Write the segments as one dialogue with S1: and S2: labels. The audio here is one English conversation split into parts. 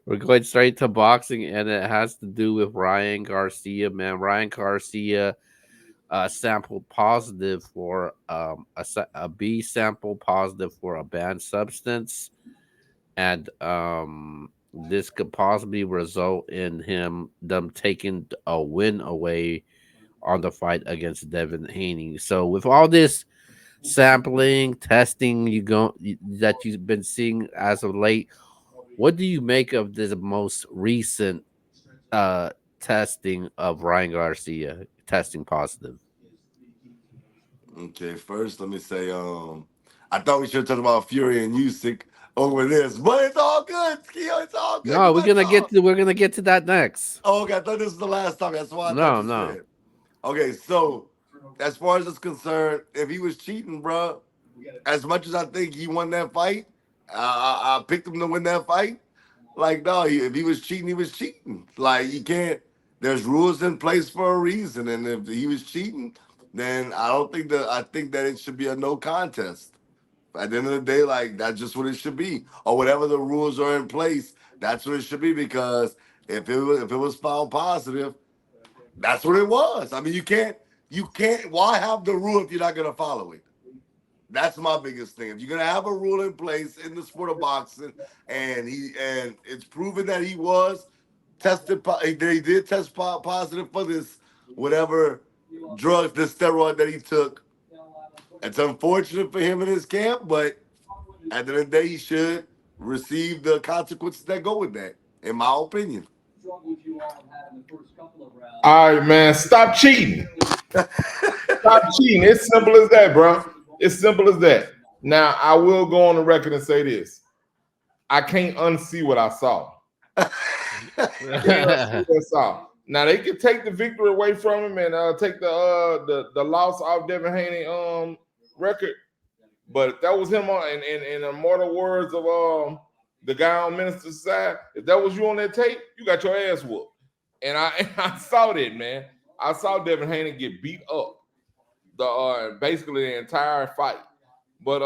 S1: We're going straight to boxing, and it has to do with Ryan Garcia, man. Ryan Garcia sample positive for a B sample positive for a banned substance, and this could possibly result in them taking a win away on the fight against Devin Haney. So with all this sampling testing that you've been seeing as of late, what do you make of this most recent uh testing of Ryan Garcia testing positive?
S2: Okay, first let me say, I thought we should talk about Fury and Usyk over this, but it's all good, Keo. It's all good.
S1: No,
S2: You went off.
S1: we're gonna get to that next.
S2: Oh, okay, I thought this was the last time. That's why I thought
S1: No,
S2: you
S1: no.
S2: said. Okay, so as far as it's concerned, if he was cheating, bro, as much as I think he won that fight, I picked him to win that fight. Like, no, if he was cheating, he was cheating. Like, you can't. There's rules in place for a reason, and if he was cheating, then I don't think that. I think that it should be a no contest. At the end of the day, like that's just what it should be, or whatever the rules are in place. That's what it should be because if it was found positive, that's what it was. I mean, you can't. Why have the rule if you're not gonna follow it? That's my biggest thing. If you're gonna have a rule in place in the sport of boxing, and it's proven that he was tested, that he did test positive for this whatever drug, this steroid that he took. It's unfortunate for him in his camp, but at the end of the day, he should receive the consequences that go with that, in my opinion.
S3: All right, man. Stop cheating. Stop cheating. It's simple as that, bro. It's simple as that. Now, I will go on the record and say this. I can't unsee what I saw. Can't unsee what I saw. Now they could take the victory away from him and take the loss off Devin Haney record. But if that was him on in immortal words of the guy on minister's side, if that was you on that tape, you got your ass whooped. And I and I saw that, man. I saw Devin Haney get beat up the basically the entire fight. But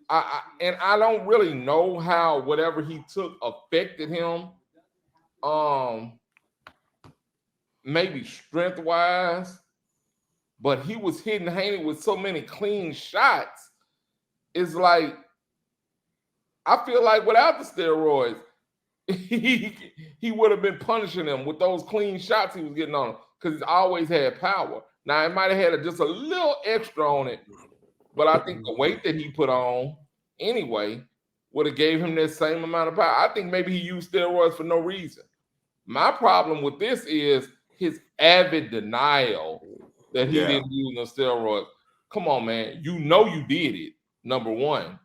S3: I don't really know how whatever he took affected him. Um, maybe strength wise, but he was hitting Haney with so many clean shots. It's like I feel like without the steroids, he he would have been punishing him with those clean shots he was getting on him because he's always had power. Now it might have had just a little extra on it, but I think the weight that he put on anyway would have gave him that same amount of power. I think maybe he used steroids for no reason. My problem with this is his avid denial that he
S2: Yeah.
S3: didn't use no steroids. Come on, man. You know you did it. Number one.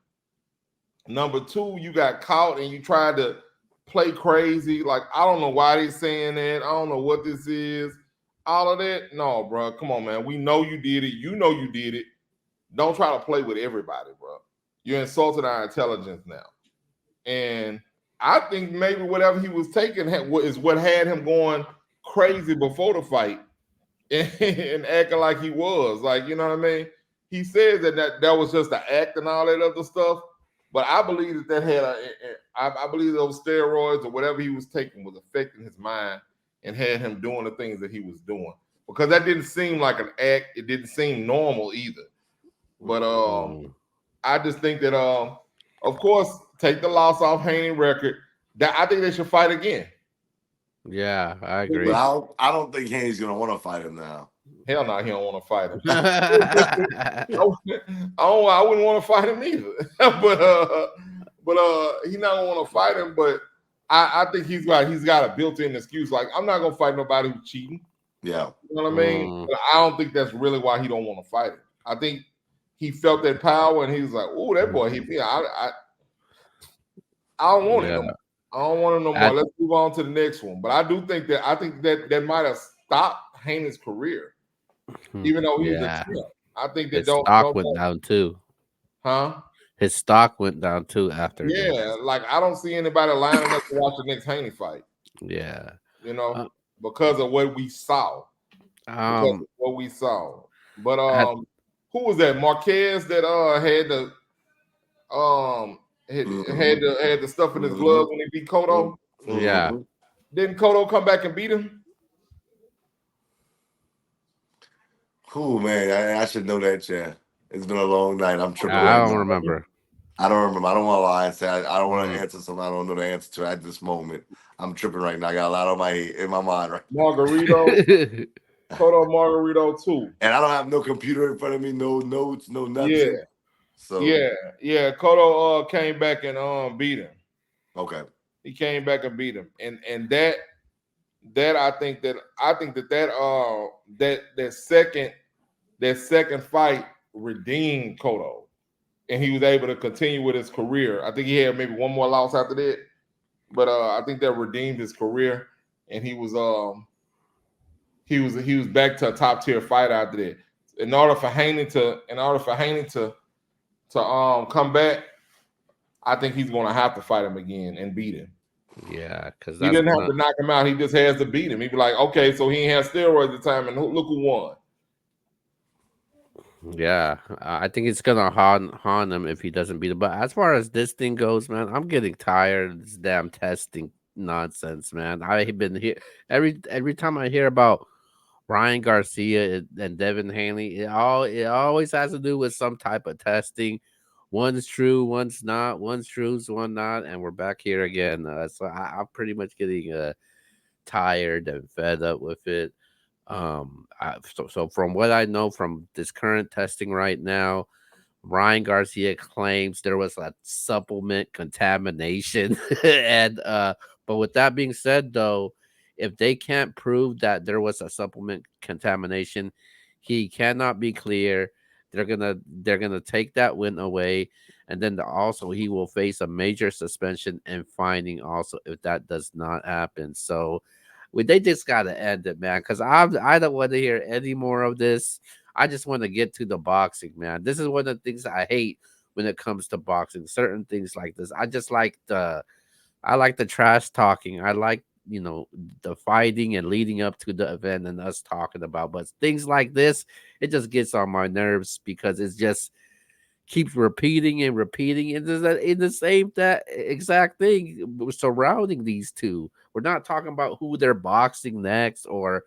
S3: Number two, you got caught and you tried to play crazy. Like, I don't know why they're saying that. I don't know what this is. All of that. No, bro. Come on, man. We know you did it. You know you did it. Don't try to play with everybody, bro. You're insulting our intelligence now. And I think maybe whatever he was taking is what had him going crazy before the fight and acting like he was. Like, you know what I mean? He says that was just an act and all that other stuff. But I believe that had I believe those steroids or whatever he was taking was affecting his mind and had him doing the things that he was doing. Because that didn't seem like an act. It didn't seem normal either. But I just think that of course, take the loss off Haney record. That I think they should fight again.
S1: Yeah, I
S2: But
S1: agree.
S2: I don't think Haney's gonna want to fight him now.
S3: Hell no, he don't want to fight him. I wouldn't want to fight him either. but he not gonna want to fight him. But I think he's got a built-in excuse. Like, I'm not gonna fight nobody who's cheating.
S2: Yeah.
S3: You know what I mean? But I don't think that's really why he don't want to fight him. I think he felt that power and he was like, "Oh, that boy hit me. I don't want it no
S1: Yeah.
S3: more. I don't want it no more.
S1: At,
S3: Let's move on to the next one." But I do think that might have stopped Haney's career, even though he was a
S1: yeah.
S3: champ. I think that
S1: His stock
S3: don't
S1: went down too.
S3: huh?
S1: His stock went down too after this.
S3: Yeah, like I don't see anybody lining up to watch the next Haney fight.
S1: Yeah.
S3: You know,
S1: Uh,
S3: because of what we saw. Because of
S1: um.
S3: what we saw. But
S1: At,
S3: who was that? Marquez that had the had the stuff in his
S2: Mm-hmm.
S3: glove when he beat Cotto.
S1: Yeah.
S2: Mm-hmm.
S3: Didn't Cotto come back and beat him?
S2: Cool, man. I should know that, yeah. It's been a long night. I'm tripping
S1: I
S2: right
S1: don't
S2: now.
S1: remember.
S2: I don't remember. I don't want to lie and say I don't want to
S1: Mm.
S2: answer something I don't know the answer to at this moment. I'm tripping right now. I got a lot on my in my mind right
S3: Margarito, Cotto Margarito too.
S2: and I don't have no computer in front of me, no notes, no
S3: Yeah,
S2: nothing. So
S3: yeah. Cotto came back and beat him.
S2: okay.
S3: He came back and beat him, and that that second fight redeemed Cotto, and he was able to continue with his career. I think he had maybe one more loss after that, but I think that redeemed his career, and he was back to a top tier fight after that. In order for Haney to come back, I think he's going to have to fight him again and beat him.
S1: Yeah, because
S3: He
S1: that's
S3: didn't have
S1: gonna.
S3: to knock him out. He just has to beat him. He'd be like, okay, so he ain't had steroids at the time, and look who won.
S1: Yeah, I think it's gonna haunt him if he doesn't beat him. But as far as this thing goes, man, I'm getting tired of this damn testing nonsense, man. I've been here every time I hear about Ryan Garcia and Devin Haney, it always has to do with some type of testing. One's true, one's not. One's true, one not, and we're back here again. So I'm pretty much getting tired and fed up with it. So from what I know from this current testing right now, Ryan Garcia claims there was a supplement contamination, and but with that being said, though, if they can't prove that there was a supplement contamination, he cannot be clear. They're gonna take that win away, and then also he will face a major suspension and finding also if that does not happen. So they just gotta end it, man. Because I don't want to hear any more of this. I just want to get to the boxing, man. This is one of the things I hate when it comes to boxing. Certain things like this, I like the trash talking. I like the fighting and leading up to the event and us talking about. But things like this, it just gets on my nerves because it's just keeps repeating and repeating in the same that exact thing surrounding these two. We're not talking about who they're boxing next or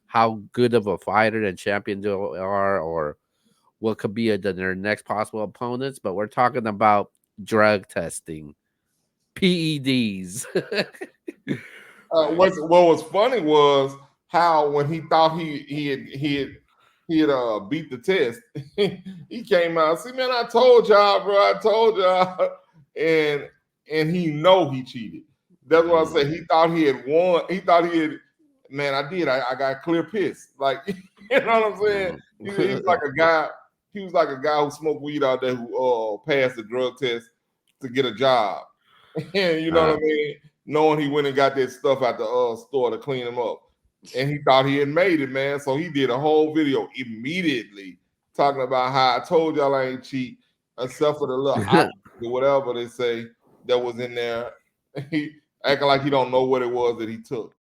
S1: how good of a fighter and champion they are or what could be their next possible opponents, but we're talking about drug testing, PEDs.
S3: What was funny was how when he thought he had beat the test, he came out. See, man, I told y'all, bro. I told y'all, and he know he cheated. That's what I say. He thought he had won. He thought he had. Man, I did. I got clear pissed. Like you know what I'm saying. He was like a guy. He was like a guy who smoked weed out there who passed the drug test to get a job. And you know what I mean? Knowing he went and got that stuff at the store to clean him up. And he thought he had made it, man. So he did a whole video immediately talking about how I told y'all I ain't cheat, except for the little oxygen or whatever they say that was in there. He acting like he don't know what it was that he took.